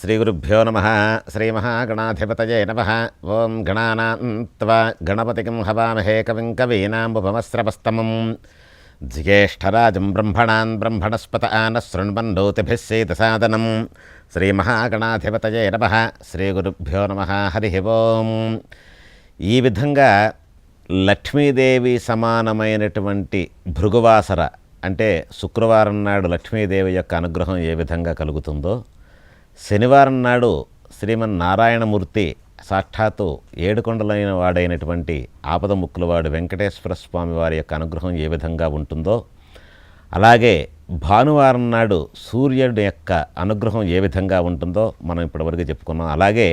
శ్రీగురుభ్యో నమః. శ్రీమహాగణాధిపతయే నమః. ఓం గణానాం త్వా గణపతిం హవామహే కవిం కవీనాముపమస్రవస్తమం జ్యేష్ఠరాజం బ్రహ్మణాన్ బ్రహ్మణస్పత ఆనః శృణ్వన్నోతిభిः సేదసాదనం. శ్రీమహాగణాధిపతయే నమః. శ్రీగురుభ్యో నమః. హరి ఓం. ఈ విధంగా లక్ష్మీదేవి సమానమైనటువంటి భృగువాసర అంటే శుక్రవారం నాడు లక్ష్మీదేవి యొక్క అనుగ్రహం ఏ విధంగా కలుగుతుందో, శనివారం నాడు శ్రీమన్నారాయణమూర్తి సాక్షాత్తు ఏడుకొండలైన వాడైనటువంటి ఆపదముక్కులవాడు వెంకటేశ్వర స్వామి వారి యొక్క అనుగ్రహం ఏ విధంగా ఉంటుందో, అలాగే భానువారం నాడు సూర్యుడి యొక్క అనుగ్రహం ఏ విధంగా ఉంటుందో మనం ఇప్పటివరకు చెప్పుకున్నాం. అలాగే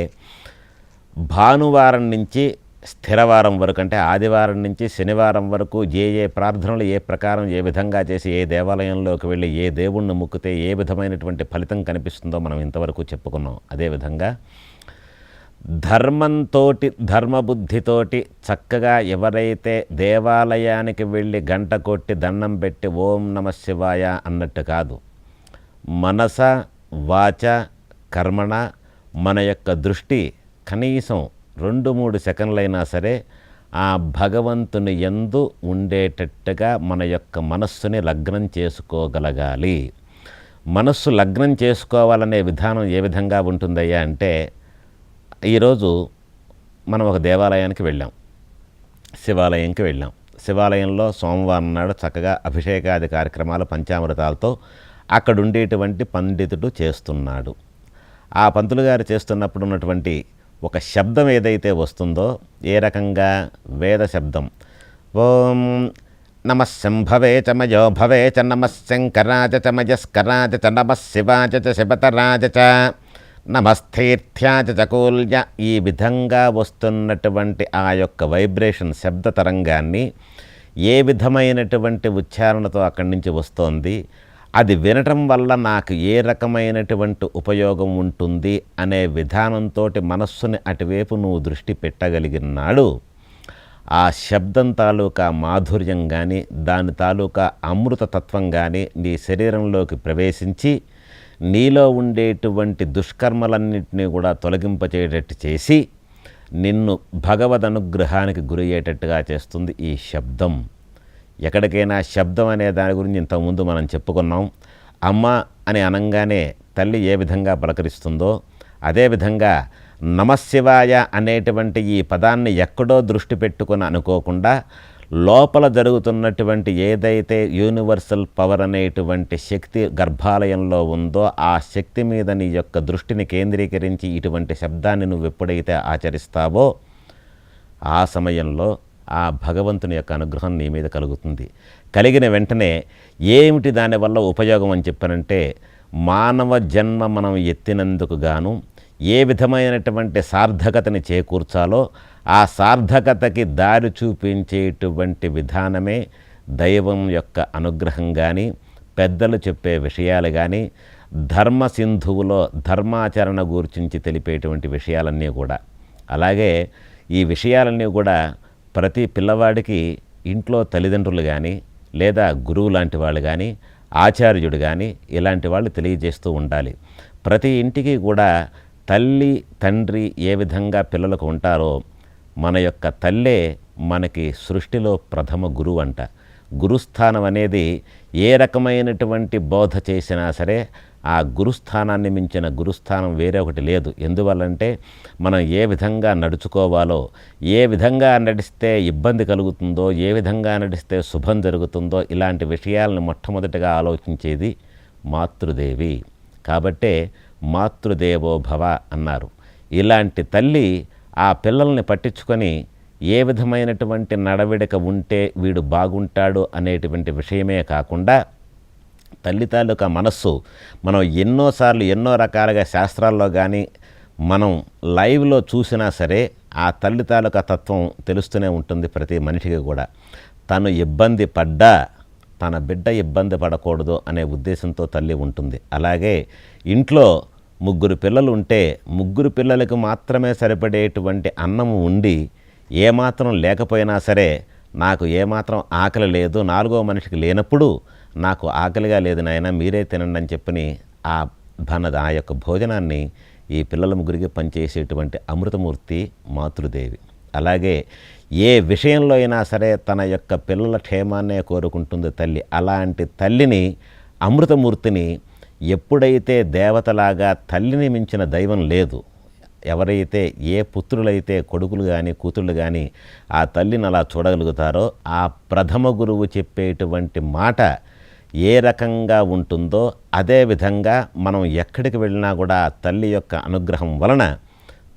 భానువారం నుంచి స్థిరవారం వరకు అంటే ఆదివారం నుంచి శనివారం వరకు ఏ ప్రార్థనలు ఏ ప్రకారం ఏ విధంగా చేసి ఏ దేవాలయంలోకి వెళ్ళి ఏ దేవుణ్ణి మొక్కితే ఏ విధమైనటువంటి ఫలితం కనిపిస్తుందో మనం ఇంతవరకు చెప్పుకున్నాం. అదేవిధంగా ధర్మంతోటి ధర్మబుద్ధితోటి చక్కగా ఎవరైతే దేవాలయానికి వెళ్ళి గంట కొట్టి దండం పెట్టి ఓం నమ శివాయ అన్నట్టు కాదు, మనస వాచ కర్మణ మన యొక్క దృష్టి కనీసం 2-3 సెకండ్లైనా సరే ఆ భగవంతుని యందు ఉండేటట్టుగా మన యొక్క మనస్సుని లగ్నం చేసుకోగలగాలి. మనస్సు లగ్నం చేసుకోవాలనే విధానం ఏ విధంగా ఉంటుందయ్యా అంటే, ఈరోజు మనం ఒక దేవాలయానికి వెళ్ళాం, శివాలయంకి వెళ్ళాం. శివాలయంలో సోమవారం నాడు చక్కగా అభిషేకాది కార్యక్రమాలు పంచామృతాలతో అక్కడ ఉండేటువంటి పండితుడు చేస్తున్నాడు. ఆ పంతులు గారు చేస్తున్నప్పుడు ఉన్నటువంటి ఒక శబ్దం ఏదైతే వస్తుందో, ఏ రకంగా వేద శబ్దం, ఓం నమః శంభవే చ మయో భవే చ నమః శంకరాజ చ మయస్కరాజ చ నమః శివాజ చ శివతరాజ చ నమస్థీర్థ్యాజ చ కూల్య, ఈ విధంగా వస్తున్నటువంటి ఆ యొక్క వైబ్రేషన్ శబ్ద తరంగాన్ని ఏ విధమైనటువంటి ఉచ్చారణతో అక్కడి నుంచి వస్తోంది, అది వినటం వల్ల నాకు ఏ రకమైనటువంటి ఉపయోగం ఉంటుంది అనే విధానంతో మనస్సుని అటువైపు నువ్వు దృష్టి పెట్టగలిగినాడు, ఆ శబ్దం తాలూకా మాధుర్యం కానీ దాని తాలూకా అమృతతత్వం కానీ నీ శరీరంలోకి ప్రవేశించి నీలో ఉండేటువంటి దుష్కర్మలన్నింటినీ కూడా తొలగింపచేయటట్టు చేసి నిన్ను భగవద్ అనుగ్రహానికి గురయ్యేటట్టుగా చేస్తుంది ఈ శబ్దం. ఎక్కడికైనా శబ్దం అనే దాని గురించి ఇంతకుముందు మనం చెప్పుకున్నాం. అమ్మ అని అనంగానే తల్లి ఏ విధంగా పలకరిస్తుందో, అదేవిధంగా నమశివాయ అనేటువంటి ఈ పదాన్ని ఎక్కడో దృష్టి పెట్టుకుని అనుకోకుండా లోపల జరుగుతున్నటువంటి ఏదైతే యూనివర్సల్ పవర్ అనేటువంటి శక్తి గర్భాలయంలో ఉందో ఆ శక్తి మీద నీ యొక్క దృష్టిని కేంద్రీకరించి ఇటువంటి శబ్దాన్ని నువ్వు ఎప్పుడైతే ఆచరిస్తావో ఆ సమయంలో ఆ భగవంతుని యొక్క అనుగ్రహం నీ మీద కలుగుతుంది. కలిగిన వెంటనే ఏమిటి దానివల్ల ఉపయోగం అని చెప్పానంటే, మానవ జన్మ మనం ఎత్తినందుకు గాను ఏ విధమైనటువంటి సార్థకతని చేకూర్చాలో ఆ సార్థకతకి దారి చూపించేటువంటి విధానమే దైవం యొక్క అనుగ్రహం కానీ, పెద్దలు చెప్పే విషయాలు కానీ, ధర్మ సింధువులో ధర్మాచరణ గురించి తెలిపేటువంటి విషయాలన్నీ కూడా. అలాగే ఈ విషయాలన్నీ కూడా ప్రతి పిల్లవాడికి ఇంట్లో తల్లిదండ్రులు కానీ లేదా గురువు లాంటి వాళ్ళు కానీ ఆచార్యుడు కానీ ఇలాంటి వాళ్ళు తెలియజేస్తూ ఉండాలి. ప్రతి ఇంటికి కూడా తల్లి తండ్రి ఏ విధంగా పిల్లలకు ఉంటారో మన యొక్క తల్లే మనకి సృష్టిలో ప్రథమ గురువు అంట. గురుస్థానం అనేది ఏ రకమైనటువంటి బోధ చేసినా సరే ఆ గురుస్థానాన్ని మించిన గురుస్థానం వేరే ఒకటి లేదు. ఎందువల్లంటే మనం ఏ విధంగా నడుచుకోవాలో, ఏ విధంగా నడిస్తే ఇబ్బంది కలుగుతుందో, ఏ విధంగా నడిస్తే శుభం జరుగుతుందో ఇలాంటి విషయాలను మొట్టమొదటిగా ఆలోచించేది మాతృదేవి. కాబట్టే మాతృదేవో భవ అన్నారు. ఇలాంటి తల్లి ఆ పిల్లల్ని పట్టించుకొని ఏ విధమైనటువంటి నడవడిక ఉంటే వీడు బాగుంటాడు అనేటువంటి విషయమే కాకుండా తల్లి తాలూకా మనస్సు మనం ఎన్నోసార్లు ఎన్నో రకాలుగా శాస్త్రాల్లో కానీ మనం లైవ్లో చూసినా సరే ఆ తల్లి తాలూకా తత్వం తెలుస్తూనే ఉంటుంది ప్రతి మనిషికి కూడా. తను ఇబ్బంది పడ్డా తన బిడ్డ ఇబ్బంది పడకూడదు అనే ఉద్దేశంతో తల్లి ఉంటుంది. అలాగే ఇంట్లో 3 పిల్లలు ఉంటే 3 పిల్లలకు మాత్రమే సరిపడేటువంటి అన్నము ఉండి ఏమాత్రం లేకపోయినా సరే నాకు ఏమాత్రం ఆకలి లేదు, 4వ మనిషికి లేనప్పుడు నాకు ఆకలిగా లేదు నాయన మీరే తినండి అని చెప్పని ఆ యొక్క భోజనాన్ని ఈ పిల్లల ముగ్గురికి పనిచేసేటువంటి అమృతమూర్తి మాతృదేవి. అలాగే ఏ విషయంలో అయినా సరే తన యొక్క పిల్లల క్షేమాన్నే కోరుకుంటుంది తల్లి. అలాంటి తల్లిని, అమృతమూర్తిని ఎప్పుడైతే దేవతలాగా తల్లిని మించిన దైవం లేదు, ఎవరైతే ఏ పుత్రులైతే కొడుకులు కానీ కూతుళ్ళు కానీ ఆ తల్లిని అలా చూడగలుగుతారో, ఆ ప్రథమ గురువు చెప్పేటువంటి మాట ఏ రకంగా ఉంటుందో అదే విధంగా మనం ఎక్కడికి వెళ్ళినా కూడా ఆ తల్లి యొక్క అనుగ్రహం వలన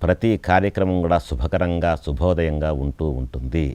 ప్రతి కార్యక్రమం కూడా శుభకరంగా శుభోదయంగా ఉంటూ ఉంటుంది.